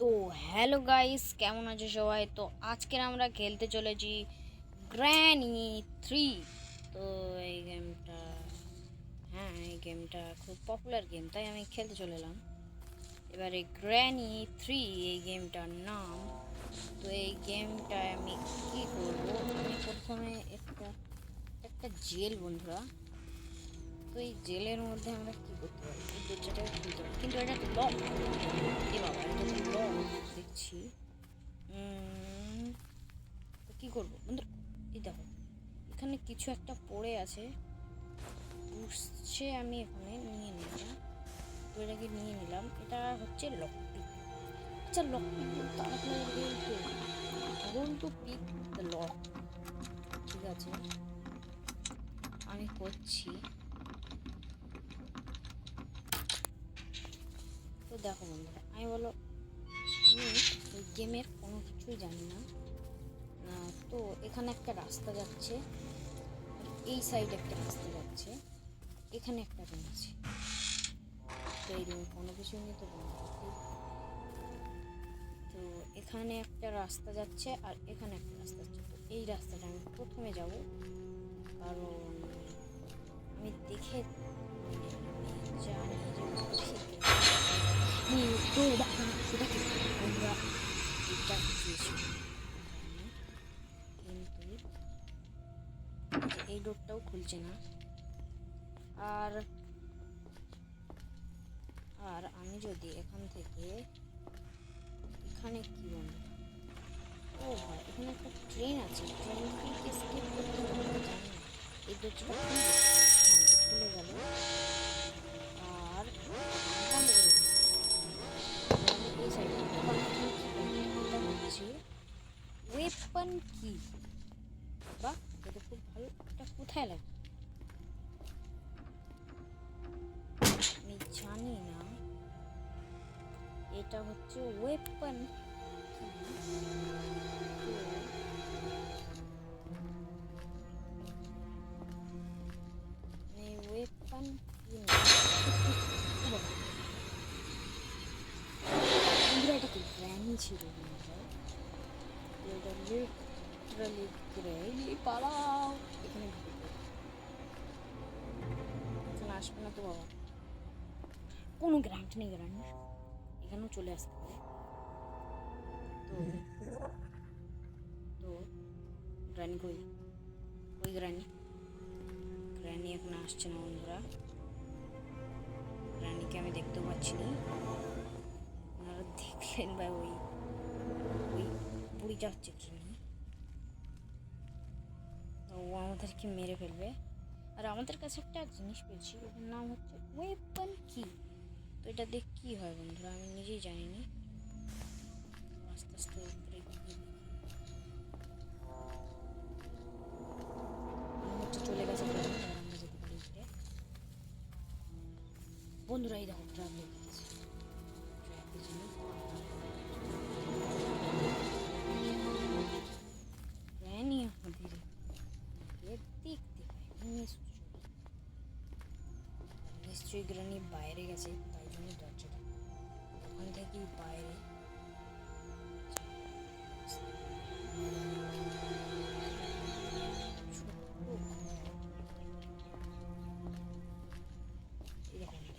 তো hello guys, কেমন আছো সবাই? তো আজকের আমরা খেলতে চলেছি গ্র্যানি 3। তো এই গেমটা, এই গেমটা খুব পপুলার গেম, তাই আমি খেলতে চলে এলাম। এবারে গ্র্যানি 3 এই গেমটার নাম। তো এই গেমটায় আমি কি করব, আমি প্রথমে একটা একটা জেল বন্ধুরা। তো এই জেলের মধ্যে আমরা কি করতে পারি? এই দরজাটাকে খুলতে পারি, কিন্তু এটা লক। এ বাবা, এটা তো লক দেখছি। তো কী করবো বন্ধু? এই দেখো, এখানে কিছু একটা পড়ে আছে, বুঝছে। আমি এখানে নিয়ে নিলাম, তো এটাকে নিয়ে নিলাম। এটা হচ্ছে লকপিক। আচ্ছা, লকপিক তাড়াতাড়ি গোল টু পিক দ্য লক। ঠিক আছে, আমি করছি। তো দেখো বন্ধুরা, আমি বলো, আমি এই গেমের কোনো কিছুই জানি না। তো এখানে একটা রাস্তা যাচ্ছে, এই সাইডে একটা রাস্তা যাচ্ছে, এখানে একটা রুম আছে। তো এই রুমে কোনো কিছু নেই তো বন্ধু। তো এখানে একটা রাস্তা যাচ্ছে আর এখানে একটা রাস্তা যাচ্ছে। তো এই রাস্তাটা আমি প্রথমে যাব, কারণ আমি দেখে আমি জানি যে সেটা কি আমরা এটা দিয়েছি। কিন্তু এই ডোরটাও খুলছে না। আর আর আমি যদি এখান থেকে, এখানে কি বন্ধু? ও ভাই, এখানে একটা ট্রেন আছে, ট্রেনকে স্কিপ করতে হবে, আমি জানি না। এই দরজাটা খুলবে, হ্যাঁ এটা খুলে গেল। আর বন্ধ করে দিই। এবার আমি এই সাইডে, এবার এখানে কি করবো? এটা হচ্ছে ওয়েপন কি, বা এটা খুব ভালো। এটা কোথায় লাগে আমি জানি না। এটা হচ্ছে ওয়েপন কি। ওয়েপন কি না, বন্ধুরা এটা কি গ্র্যানি ছিল বন্ধুরা? এটা লিটারালি গ্র্যানি। পালাও, এখানে ঢুকে, এখানে আসবে না তো বাবা। কোনো গ্যারান্টি নেই, গ্যারান্টি এখানেও চলে আসতে পারে। তো তো গ্র্যানি কই? ওই গ্র্যানি, গ্র্যানি এখন আসছে না বন্ধুরা। গ্র্যানিকে আমি দেখতেও পাচ্ছি না। আপনারা দেখলেন ভাই, ওই ওই বুড়িটা হচ্ছে গ্র্যানি। ও আমাদেরকে মেরে ফেলবে। আর আমাদের কাছে একটা জিনিস পেয়েছি, ওর নাম হচ্ছে ওয়েপন কি। তো এটা দেখ কি হয় বন্ধুরা, আমি নিজেই জানি না। আস্তে আস্তে উপরে গিয়ে মনে হচ্ছে চলে গেছে গ্রামে, এবার আমরা যেতে পারি উপরে। বন্ধুরা এই দেখো, ট্রাক লেগে গেছে। ট্রাকে যিনি গ্র্যানি আমাদের দেখতে পাই নিশ্চয়ই গ্র্যানি বাইরে গেছে, তাই জন্য দরজাটা ওখান থেকেই বাইরে। এখানে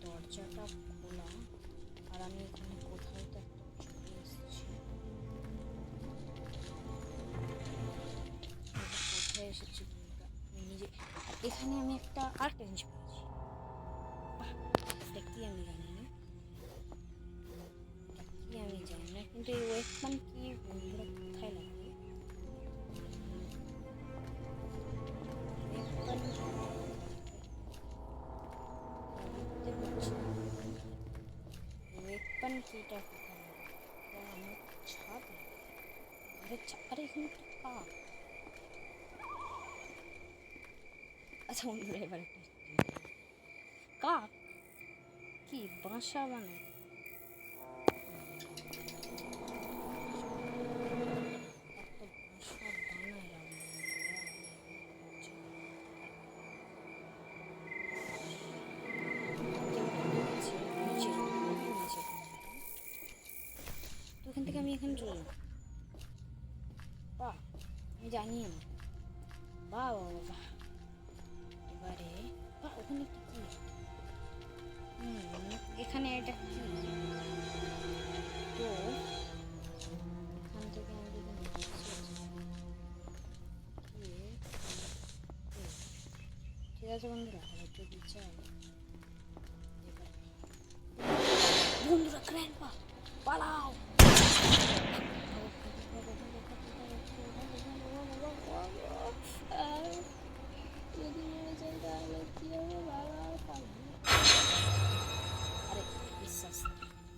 দরজাটা খোলা, আর আমি এখানে কোথাও তো একটা চলে এসেছি। কোথায় এসেছি আমি নিজে। আর এখানে আমি একটা আরেকটা জিনিস পেয়েছি, এটা কি আমি জানি না, কি আমি জানি না, কিন্তু এই ওয়েপন কি বন্ধুরা কোথায় লাগবে? ওয়েপন কিটা কোথায় লাগবে? আমার ছাদ লাগে, আরে এখানে একটা কাক। আচ্ছা বন্ধুরা, এবার একটা কাক কি বাসা বানায়? একটা বাসা বানায় রাখবো বন্ধুরা। ট্রেন। বাহ, আমি জানি না। বাহ বাহ বাহ। এবারে বাহ, ওখানে কি কি? এখানে এটা কি? তো এখান থেকে আমি যদি ঠিক আছে বন্ধুরা, আবার যদি চাই বন্ধুরা, গ্র্যান্ডপা পালাও। যদি মরে যাই তাহলে কি হবে? বারবার পালাবো। আরে বিশ্বাস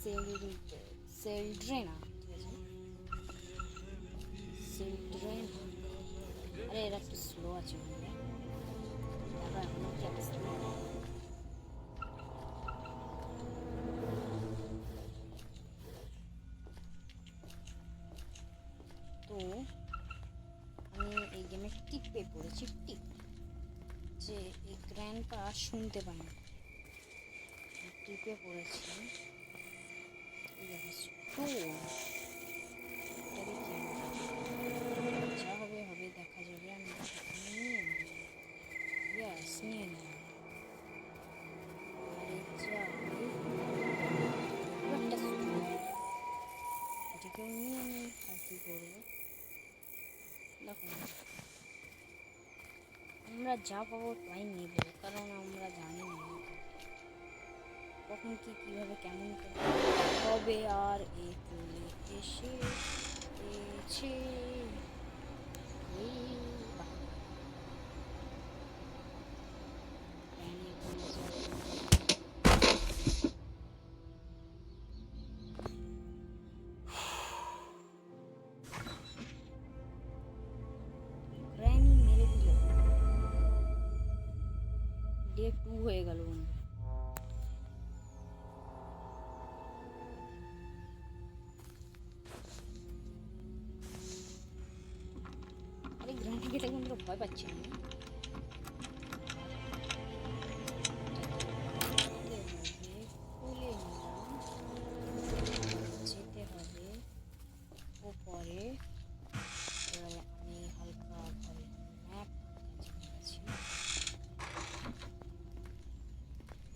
সেলড্রেনা, ঠিক আছে সেলড্রেনা। আরে এরা একটু স্লো আছে বন্ধুরা। তারপর এখনো কি অবস্থা? তো আমি এই গেমে টিপ পে করেছি, টিপ, যে এই গ্র্যান্ডপা শুনতে পায় না। টিপে পড়েছি। যা হবে হবে, দেখা যাবে। আমি নিয়ে ইয়াস নিয়ে নিই। আরে যাই, এটাকেও নিয়ে নিই। আর কি করবো দেখো, আমরা যা পাবো তাই নেব, কারণ আমরা জানি না কখন কি কিভাবে কেমন হবে। আর এ চলে এসেছে। গ্র্যানি মেরে দিল। ডে 2 হয়ে গেল বন্ধু। আরে গ্র্যানিকে দেখে বন্ধুরা ভয় পাচ্ছি আমি। যেতে হবে ওপরে। আমি হালকা ভাবে ম্যাপ কাছাকাছি।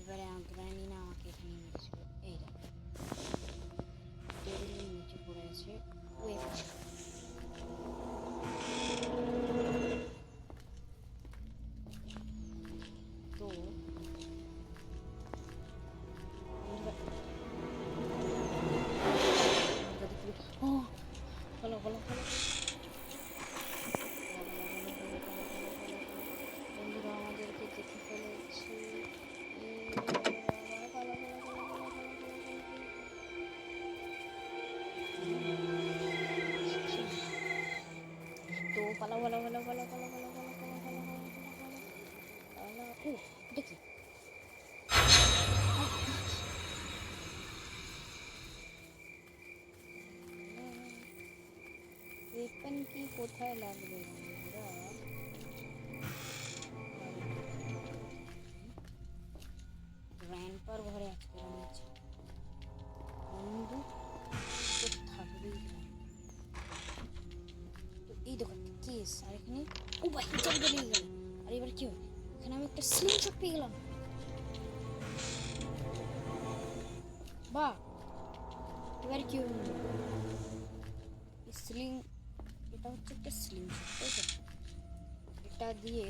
এবারে গ্র্যানি না আমাকে এখানে নিয়েছিল। এই দেখো টেবিলের নিচে পড়ে আছে ওয়েপন। তো বলো বলো বলো বন্ধুরা, আমাদেরকে দেখে ফেলেছি। তো পালা পালা পালা পালা পালা পালা পালা পালা পালা পালা। ও দেখি ওয়েপন কি কোথায় লাগবে বন্ধুরা? গ্র্যান্ডপার ঘরে আজকে রয়েছে বন্ধু, তো থাকবেই। তো এই দোকান কেস, আর এখানে ও ভাই হিটার বেরিয়ে গেল। আর এবার কি হবে? এখানে আমি একটা স্লিং শট পেয়ে গেলাম। বাহ, এবার কি হবে? স্লিং, এটা হচ্ছে একটা স্লিং শট, তাই তো? এটা দিয়ে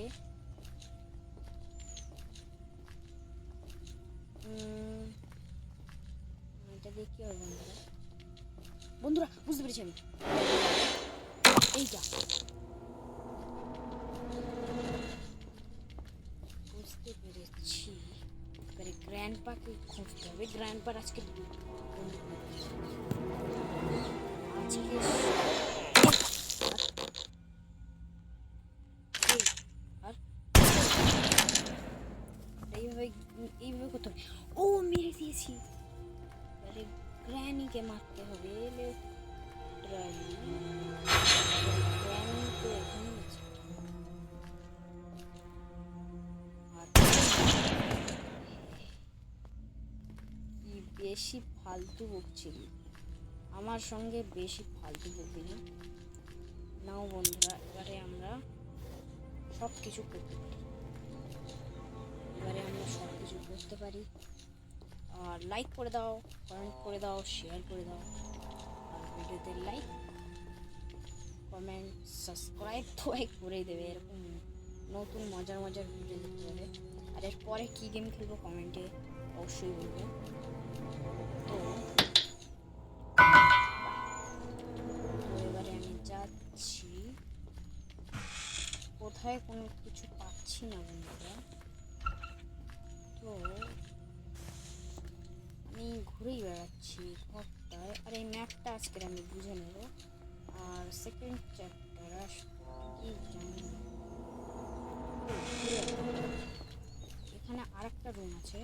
এটা দিয়ে কি হবে বন্ধুরা? বন্ধুরা বুঝতে পেরেছি আমি। এইটা বুঝতে পেরেছি। এবারে গ্র্যান্ডপাকে খুঁজতে হবে। গ্র্যান্ডপার আজকে আর এইভাবে করতে হবে। ও মেরে দিয়েছি। এবারে গ্র্যানিকে মারতে হবে। গ্র্যানি তো এখানে আছে। আর কি বেশি ফালতু বকছিলি? আমার সঙ্গে বেশি ফালতু বলবি না। নাও বন্ধুরা, এবারে আমরা সব কিছু করতে পারি। আর লাইক করে দাও, কমেন্ট করে দাও, শেয়ার করে দাও। আর ভিডিওতে লাইক কমেন্ট সাবস্ক্রাইব তো করেই দেবে। এরকম নতুন মজার মজার ভিডিও দেখতে হবে। আর এরপরে কী গেম খেলবো কমেন্টে অবশ্যই বলবে। তো এবারে আমি যাচ্ছি, কোথায় কোনো কিছু পাচ্ছি না বন্ধুরা। তো আমি ঘুরেই বেড়াচ্ছি ঘরটায়। আর এই ম্যাপটা আজকের আমি বুঝে নেব। আর সেকেন্ড চ্যাপ্টার কি জানি না। এখানে আরেকটা রুম আছে,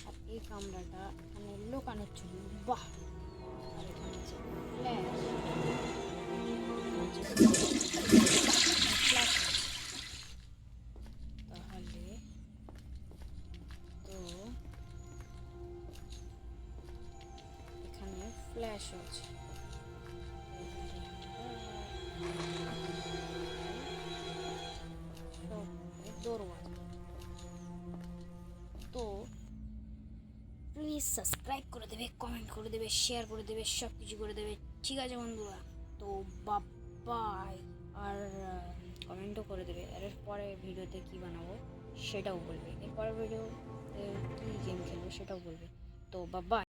আর এই কামরাটা এখানে লোকানোর জন্য। বাহ! আর এখানে আছে ফ্ল্যাশ। তাহলে তো এখানে ফ্ল্যাশ আছে। দরওয়াজা তো প্লিজ সাবস্ক্রাইব করে দেবে, কমেন্ট করে দেবে, শেয়ার করে দেবে, সব কিছু করে দেবে। ঠিক আছে বন্ধুরা, তো বাই। আর কমেন্টও করে দেবে। আর এরপরে ভিডিওতে কী বানাবো সেটাও বলবে। এরপরে ভিডিওতে কী গেম খেলবো সেটাও বলবে। তো বাই।